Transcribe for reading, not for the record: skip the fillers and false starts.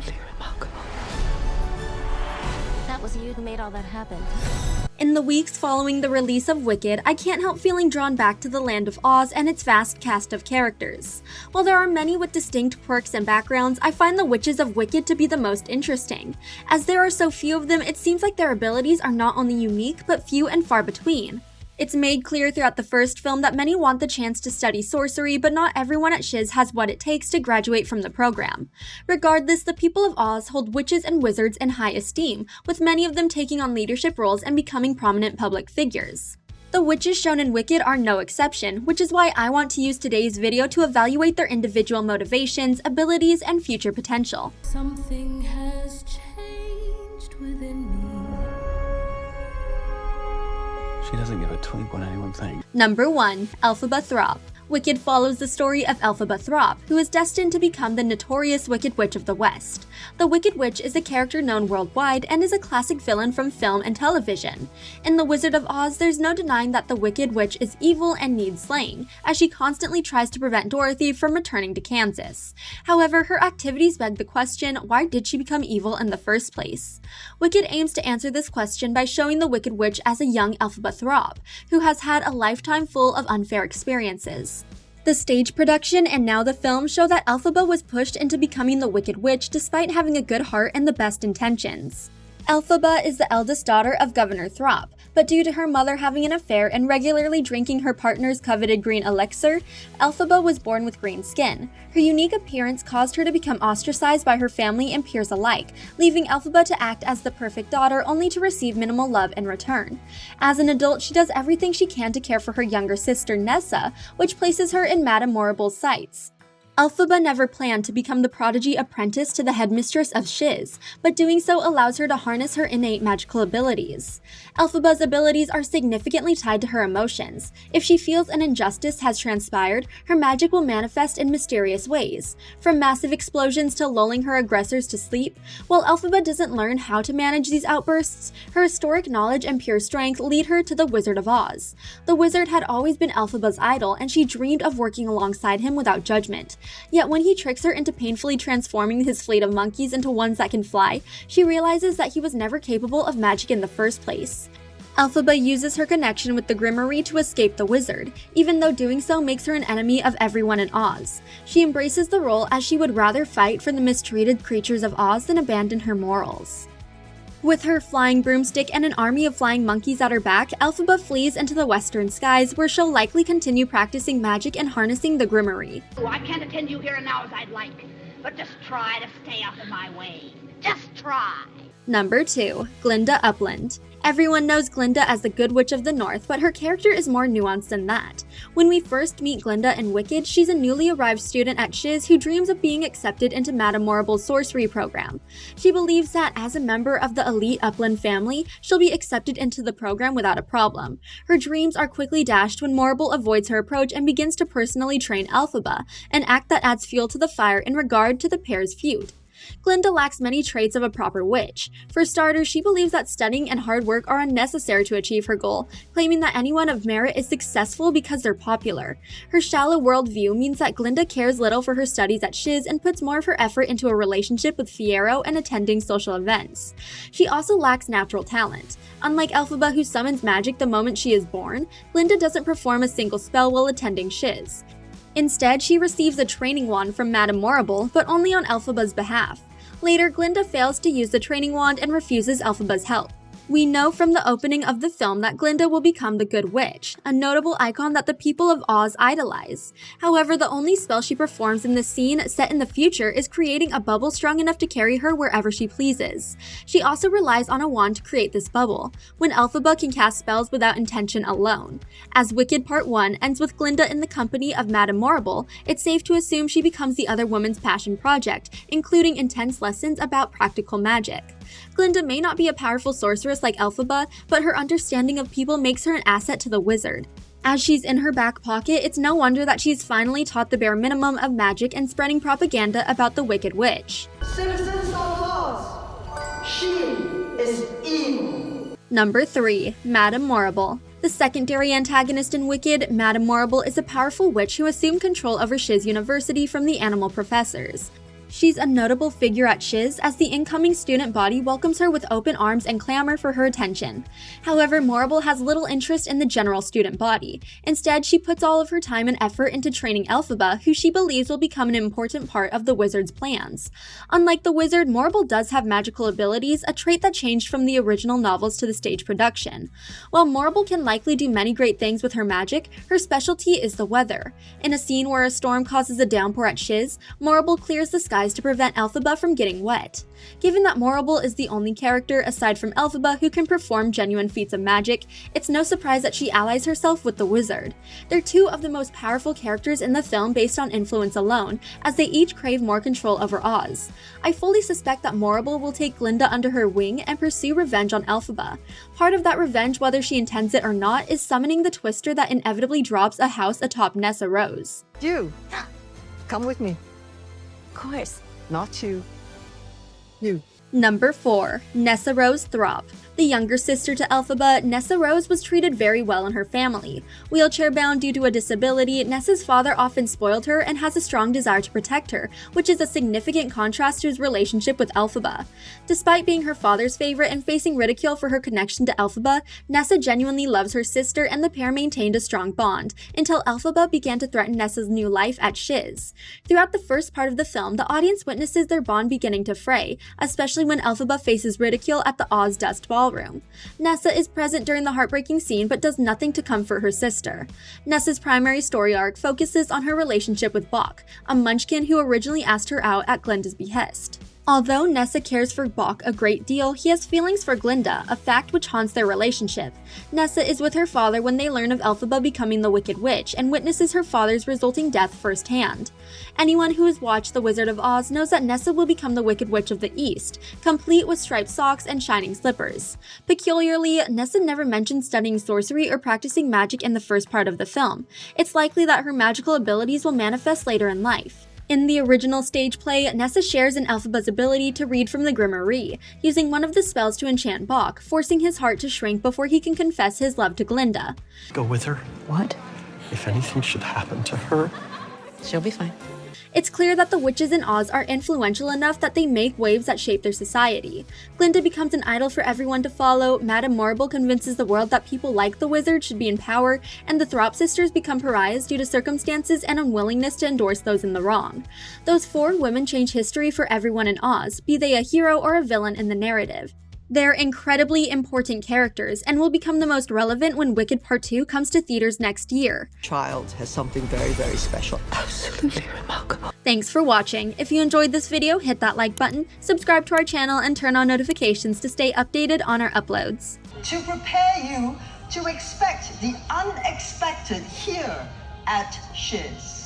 truly remarkable. That was you who made all that happen. In the weeks following the release of Wicked, I can't help feeling drawn back to the land of Oz and its vast cast of characters. While there are many with distinct quirks and backgrounds, I find the witches of Wicked to be the most interesting. As there are so few of them, it seems like their abilities are not only unique, but few and far between. It's made clear throughout the first film that many want the chance to study sorcery, but not everyone at Shiz has what it takes to graduate from the program. Regardless, the people of Oz hold witches and wizards in high esteem, with many of them taking on leadership roles and becoming prominent public figures. The witches shown in Wicked are no exception, which is why I want to use today's video to evaluate their individual motivations, abilities, and future potential. Something has changed within me. She doesn't give a twink what anyone thinks. Number 1. Elphaba Throp. Wicked follows the story of Elphaba Throp, who is destined to become the notorious Wicked Witch of the West. The Wicked Witch is a character known worldwide and is a classic villain from film and television. In The Wizard of Oz, there's no denying that the Wicked Witch is evil and needs slaying, as she constantly tries to prevent Dorothy from returning to Kansas. However, her activities beg the question, why did she become evil in the first place? Wicked aims to answer this question by showing the Wicked Witch as a young Elphaba Throp, who has had a lifetime full of unfair experiences. The stage production and now the film show that Elphaba was pushed into becoming the Wicked Witch despite having a good heart and the best intentions. Elphaba is the eldest daughter of Governor Throp, but due to her mother having an affair and regularly drinking her partner's coveted green elixir, Elphaba was born with green skin. Her unique appearance caused her to become ostracized by her family and peers alike, leaving Elphaba to act as the perfect daughter only to receive minimal love in return. As an adult, she does everything she can to care for her younger sister Nessa, which places her in Madame Morrible's sights. Elphaba never planned to become the prodigy apprentice to the headmistress of Shiz, but doing so allows her to harness her innate magical abilities. Elphaba's abilities are significantly tied to her emotions. If she feels an injustice has transpired, her magic will manifest in mysterious ways, from massive explosions to lulling her aggressors to sleep. While Elphaba doesn't learn how to manage these outbursts, her historic knowledge and pure strength lead her to the Wizard of Oz. The wizard had always been Elphaba's idol, and she dreamed of working alongside him without judgment. Yet when he tricks her into painfully transforming his fleet of monkeys into ones that can fly, she realizes that he was never capable of magic in the first place. Elphaba uses her connection with the Grimoire to escape the wizard, even though doing so makes her an enemy of everyone in Oz. She embraces the role as she would rather fight for the mistreated creatures of Oz than abandon her morals. With her flying broomstick and an army of flying monkeys at her back, Elphaba flees into the western skies, where she'll likely continue practicing magic and harnessing the Grimoire. Oh, I can't attend you here and now as I'd like, but just try to stay out of my way. Just try. Number 2. Glinda Upland. Everyone knows Glinda as the Good Witch of the North, but her character is more nuanced than that. When we first meet Glinda in Wicked, she's a newly arrived student at Shiz who dreams of being accepted into Madame Morrible's sorcery program. She believes that as a member of the elite Upland family, she'll be accepted into the program without a problem. Her dreams are quickly dashed when Morrible avoids her approach and begins to personally train Elphaba, an act that adds fuel to the fire in regard to the pair's feud. Glinda lacks many traits of a proper witch. For starters, she believes that studying and hard work are unnecessary to achieve her goal, claiming that anyone of merit is successful because they're popular. Her shallow worldview means that Glinda cares little for her studies at Shiz and puts more of her effort into a relationship with Fiyero and attending social events. She also lacks natural talent. Unlike Elphaba, who summons magic the moment she is born, Glinda doesn't perform a single spell while attending Shiz. Instead, she receives a training wand from Madame Morrible, but only on Elphaba's behalf. Later, Glinda fails to use the training wand and refuses Elphaba's help. We know from the opening of the film that Glinda will become the Good Witch, a notable icon that the people of Oz idolize. However, the only spell she performs in the scene set in the future is creating a bubble strong enough to carry her wherever she pleases. She also relies on a wand to create this bubble, when Elphaba can cast spells without intention alone. As Wicked Part 1 ends with Glinda in the company of Madame Morrible, it's safe to assume she becomes the other woman's passion project, including intense lessons about practical magic. Glinda may not be a powerful sorceress like Elphaba, but her understanding of people makes her an asset to the wizard. As she's in her back pocket, it's no wonder that she's finally taught the bare minimum of magic and spreading propaganda about the Wicked Witch. Citizens of Oz, she is evil. Number 3. Madame Morrible. The secondary antagonist in Wicked, Madame Morrible is a powerful witch who assumed control over Shiz University from the animal professors. She's a notable figure at Shiz as the incoming student body welcomes her with open arms and clamor for her attention. However, Morrible has little interest in the general student body. Instead, she puts all of her time and effort into training Elphaba, who she believes will become an important part of the wizard's plans. Unlike the wizard, Morrible does have magical abilities, a trait that changed from the original novels to the stage production. While Morrible can likely do many great things with her magic, her specialty is the weather. In a scene where a storm causes a downpour at Shiz, Morrible clears the skies to prevent Elphaba from getting wet. Given that Morrible is the only character aside from Elphaba who can perform genuine feats of magic, it's no surprise that she allies herself with the wizard. They're two of the most powerful characters in the film based on influence alone, as they each crave more control over Oz. I fully suspect that Morrible will take Glinda under her wing and pursue revenge on Elphaba. Part of that revenge, whether she intends it or not, is summoning the twister that inevitably drops a house atop Nessa Rose. You, come with me. Of course. Not you. You. Number 4. Nessa Rose Throp. The younger sister to Elphaba, Nessa Rose was treated very well in her family. Wheelchair-bound due to a disability, Nessa's father often spoiled her and has a strong desire to protect her, which is a significant contrast to his relationship with Elphaba. Despite being her father's favorite and facing ridicule for her connection to Elphaba, Nessa genuinely loves her sister and the pair maintained a strong bond, until Elphaba began to threaten Nessa's new life at Shiz. Throughout the first part of the film, the audience witnesses their bond beginning to fray, especially when Elphaba faces ridicule at the Oz Dust Ballroom. Nessa is present during the heartbreaking scene but does nothing to comfort her sister. Nessa's primary story arc focuses on her relationship with Bok, a munchkin who originally asked her out at Glinda's behest. Although Nessa cares for Bok a great deal, he has feelings for Glinda, a fact which haunts their relationship. Nessa is with her father when they learn of Elphaba becoming the Wicked Witch and witnesses her father's resulting death firsthand. Anyone who has watched The Wizard of Oz knows that Nessa will become the Wicked Witch of the East, complete with striped socks and shining slippers. Peculiarly, Nessa never mentions studying sorcery or practicing magic in the first part of the film. It's likely that her magical abilities will manifest later in life. In the original stage play, Nessa shares in Elphaba's ability to read from the Grimoire, using one of the spells to enchant Bok, forcing his heart to shrink before he can confess his love to Glinda. Go with her. What? If anything should happen to her. She'll be fine. It's clear that the witches in Oz are influential enough that they make waves that shape their society. Glinda becomes an idol for everyone to follow, Madame Morrible convinces the world that people like the wizard should be in power, and the Throp sisters become pariahs due to circumstances and unwillingness to endorse those in the wrong. Those 4 women change history for everyone in Oz, be they a hero or a villain in the narrative. They're incredibly important characters and will become the most relevant when Wicked Part 2 comes to theaters next year. Child has something very, very special. Absolutely remarkable. Thanks for watching. If you enjoyed this video, hit that like button, subscribe to our channel, and turn on notifications to stay updated on our uploads. To prepare you to expect the unexpected here at Shiz.